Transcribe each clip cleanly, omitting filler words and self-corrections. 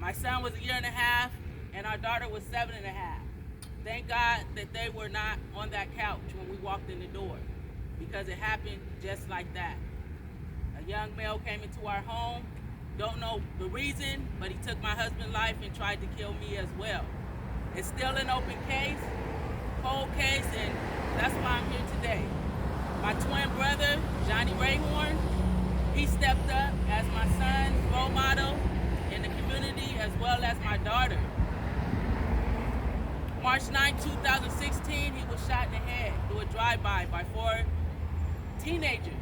My son was 1.5 years, and our daughter was 7.5. Thank God that they were not on that couch when we walked in the door, because it happened just like that. A young male came into our home, don't know the reason, but he took my husband's life and tried to kill me as well. It's still an open case, cold case, and that's why I'm here today. My twin brother, Johnny Rayhorn, he stepped up as my son's role model in the community, as well as my daughter. March 9, 2016, he was shot in the head through a drive-by by 4 teenagers,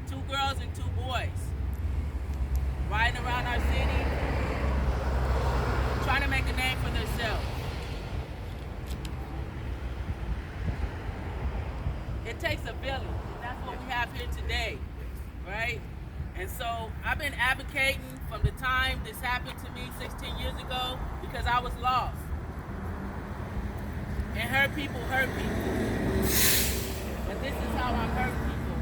2 girls and 2 boys, riding around our city, trying to make a name for themselves. It takes a village, and that's what we have here today, right? And so I've been advocating from the time this happened to me 16 years ago, because I was lost. And hurt people hurt people. But this is how I'm hurt people.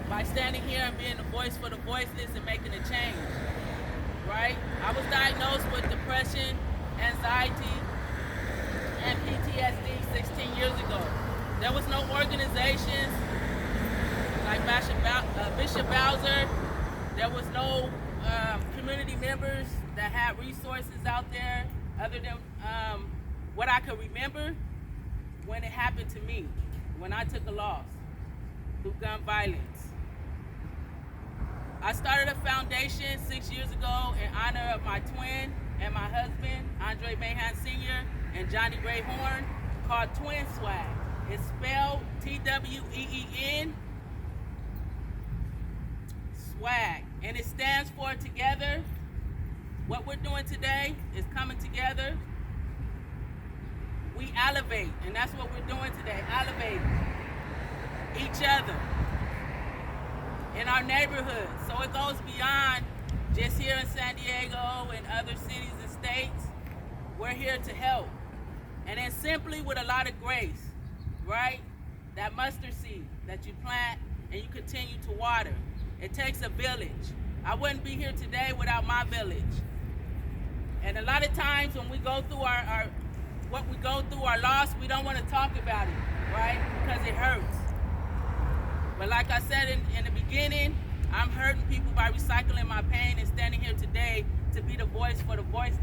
By standing here and being the voice for the voiceless and making a change, right? I was diagnosed with depression, anxiety, and PTSD 16 years ago. There was no organizations like Bishop Bowser. There was no community members that had resources out there other than what I could remember when it happened to me, when I took a loss through gun violence. I started a foundation 6 years ago in honor of my twin and my husband, Andre Mahan Sr. and Johnny Rayhorn, called Twin Swag. It's spelled T-W-E-E-N, swag, and it stands for together. What we're doing today is coming together. We elevate, and that's what we're doing today, elevating each other in our neighborhoods. So it goes beyond just here in San Diego and other cities and states. We're here to help. And then simply with a lot of grace, right? That mustard seed that you plant and you continue to water. It takes a village. I wouldn't be here today without my village. And a lot of times when we go through our loss, we don't want to talk about it, right? Because it hurts. But like I said in the beginning, I'm hurting people by recycling my pain and standing here today to be the voice for the voiceless.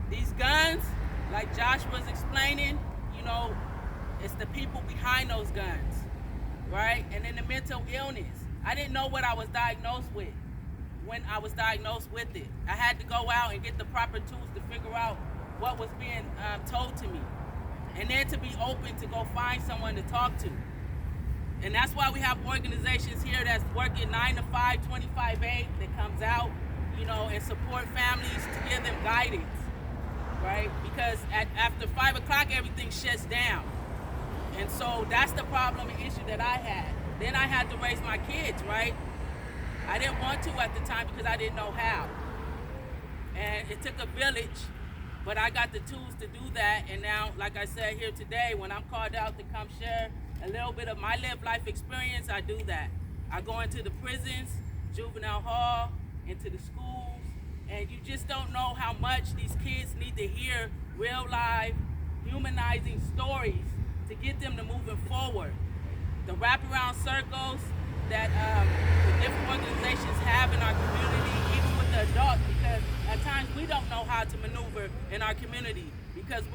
These guns, like Josh was explaining, it's the people behind those guns, right? And then the mental illness. I didn't know what I was diagnosed with when I was diagnosed with it. I had to go out and get the proper tools to figure out what was being told to me. And then to be open to go find someone to talk to. And that's why we have organizations here that's working 9 to 5, 25/8 that comes out, and support families to give them guidance, right? Because after 5 o'clock, everything shuts down. And so that's the problem and issue that I had. Then I had to raise my kids, right? I didn't want to at the time because I didn't know how. And it took a village, but I got the tools to do that. And now, like I said here today, when I'm called out to come share a little bit of my lived life experience, I do that. I go into the prisons, juvenile hall, into the schools, and you just don't know how much these kids need to hear real life, humanizing stories to get them to moving forward. The wraparound circles that the different organizations have in our community, even with the adults, because at times we don't know how to maneuver in our community because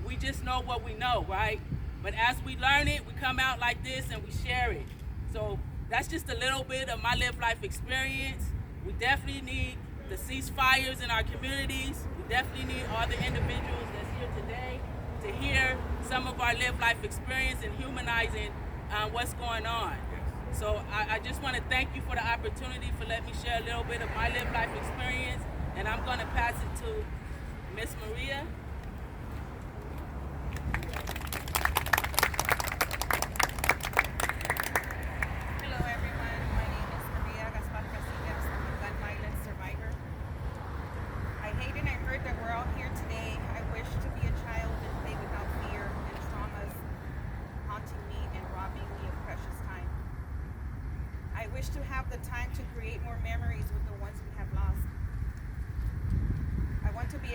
we just know what we know, right? But as we learn it, we come out like this and we share it. So that's just a little bit of my lived life experience. We definitely need the ceasefires in our communities. We definitely need all the individuals that's here today to hear some of our lived life experience and humanizing what's going on. So I just want to thank you for the opportunity for letting me share a little bit of my lived life experience, and I'm going to pass it to Miss Maria. Hello everyone, my name is Maria Gaspar Casillas. I'm a gun violence survivor. I hate and I hurt that we're all here today. I wish to be a child and play without fear and traumas haunting me and robbing me of precious time. I wish to have the time to create more memories with the ones we have lost.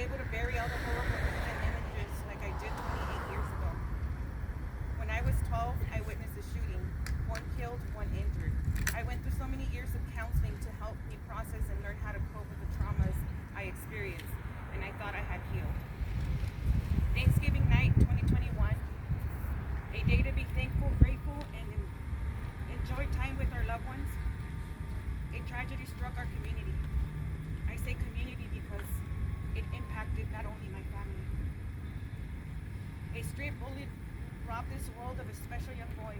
able to bury all the horrible images like I did 28 years ago. When I was 12, I witnessed a shooting. One killed, one injured. I went through so many years of counseling to help me process and learn how to cope with the traumas I experienced, and I thought I had healed. Thanksgiving night 2021, a day to be thankful, grateful, and enjoy time with our loved ones. A tragedy struck our community. I say community because it impacted not only my family. A street bullet robbed this world of a special young boy,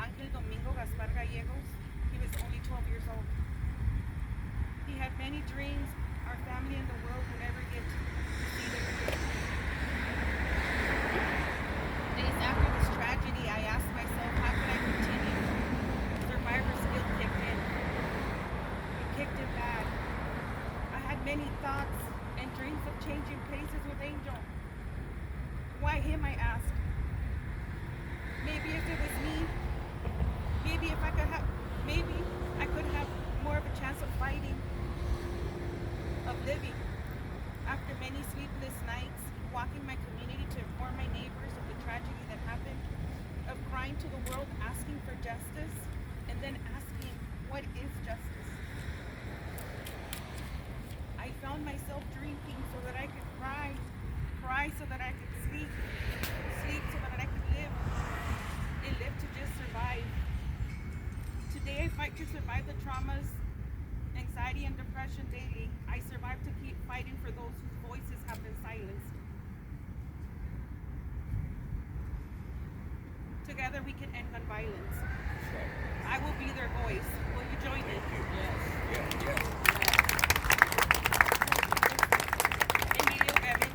Angel Domingo Gaspar Gallegos. He was only 12 years old. He had many dreams our family and the world would never get to see them again. Days after this tragedy, I asked myself, how could I continue? Survivor's guilt kicked in. It kicked in bad. I had many thoughts and dreams of changing places with Angel. Why him, I asked. Maybe if it was me, maybe if I could have, maybe I could have more of a chance of fighting, of living. After many sleepless nights, walking my community to inform my neighbors of the tragedy that happened, of crying to the world asking for justice, and then asking, what is justice? I found myself drinking so that I could cry so that I could sleep so that I could live, and live to just survive. Today I fight to survive the traumas, anxiety, and depression daily. I survive to keep fighting for those whose voices have been silenced. Together we can end gun violence. I will be their voice. Will you join me? Yes. Yes. Emilio Bevin.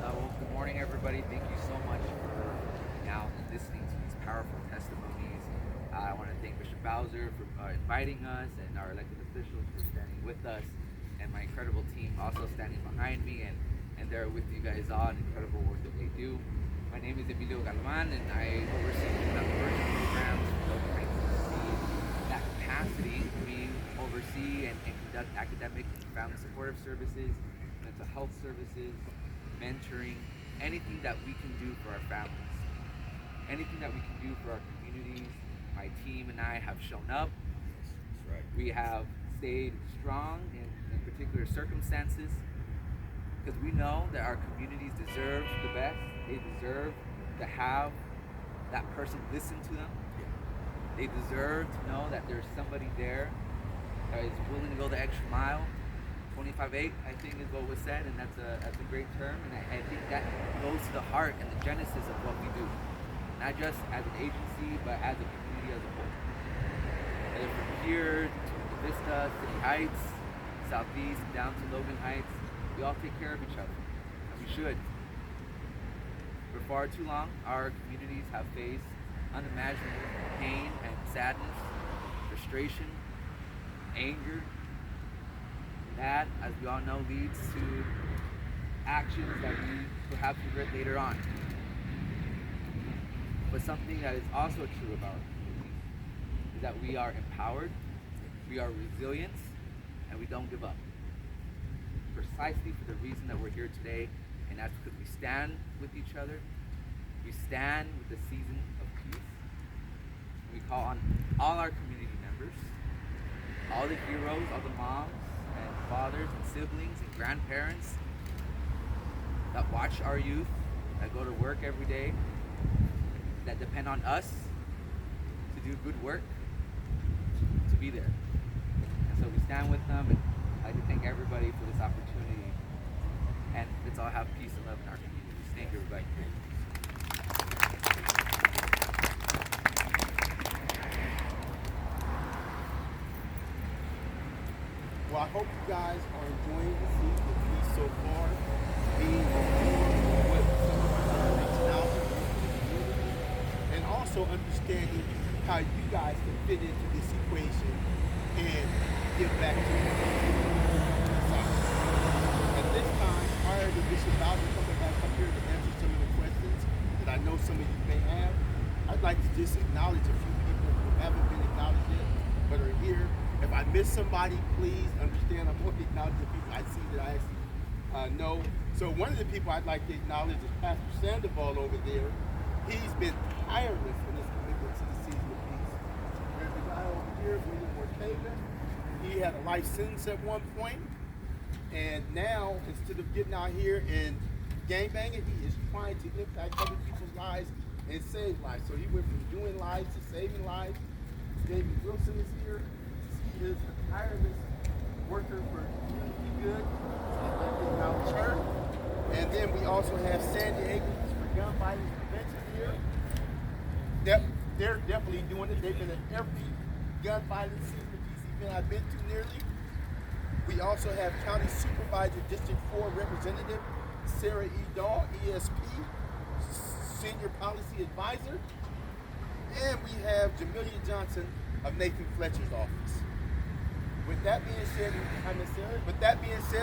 Well, good morning, everybody. Thank you so much for now listening to these powerful testimonies. I want to thank Bishop Bowser for inviting us, and our elected officials for standing with us, and my incredible team also standing behind me, and they're with you guys all, incredible work that they do. My name is Emilio Galvan, and I oversee conversion programs for those trying to see that capacity. We oversee and conduct academic and family supportive services, mental health services, mentoring, anything that we can do for our families, anything that we can do for our communities. My team and I have shown up. That's right. We have stayed strong in particular circumstances, because we know that our communities deserve the best. They deserve to have that person listen to them. They deserve to know that there's somebody there that is willing to go the extra mile. 25/8, I think, is what was said, and that's a great term. And I think that goes to the heart and the genesis of what we do, not just as an agency, but as a community as a whole. Whether from here to Vista, City Heights, Southeast, down to Logan Heights, we all take care of each other, and we should. For far too long, our communities have faced unimaginable pain and sadness, frustration, anger. That, as we all know, leads to actions that we perhaps regret later on. But something that is also true about our communities is that we are empowered, we are resilient, and we don't give up. Precisely for the reason that we're here today, and that's because we stand with each other, we stand with the season of peace, and we call on all our community members, all the heroes, all the moms and fathers and siblings and grandparents that watch our youth, that go to work every day, that depend on us to do good work, to be there. And so we stand with them, and I'd like to thank everybody for this opportunity, and let's all have peace and love in our communities. Thank you, everybody. Well, I hope you guys are enjoying the season of peace so far, being on board with some of us that are reaching out to the community, and also understanding how you guys can fit into this equation and give back to the community. At this time, prior to Bishop Bowser coming back up here to answer some of the questions that I know some of you may have, I'd like to just acknowledge a few people who haven't been acknowledged yet, but are here If I miss somebody, please understand I'm going to acknowledge the people I see that I actually know. So one of the people I'd like to acknowledge is Pastor Sandoval over there. He's been tireless in his commitment to the season of peace. There's a guy over here, William Ortega. He had a life sentence at one point, and now instead of getting out here and gangbanging, he is trying to impact other people's lives and save lives. So he went from doing lives to saving lives. David Wilson is here. He is a tireless worker for community good. So I'd like to acknowledge her. And then we also have San Diego for gun violence prevention here. They're definitely doing it. They've been at every gun violence season of peace event I've been to nearly. We also have County Supervisor District 4 Representative Sarah E. Dahl, ESP, Senior Policy Advisor. And we have Jamelia Johnson of Nathan Fletcher's office. With that being said,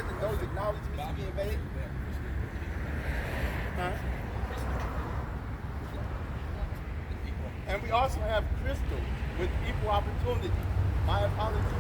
and those acknowledgements being made, and we also have Crystal with Equal Opportunity. My apologies.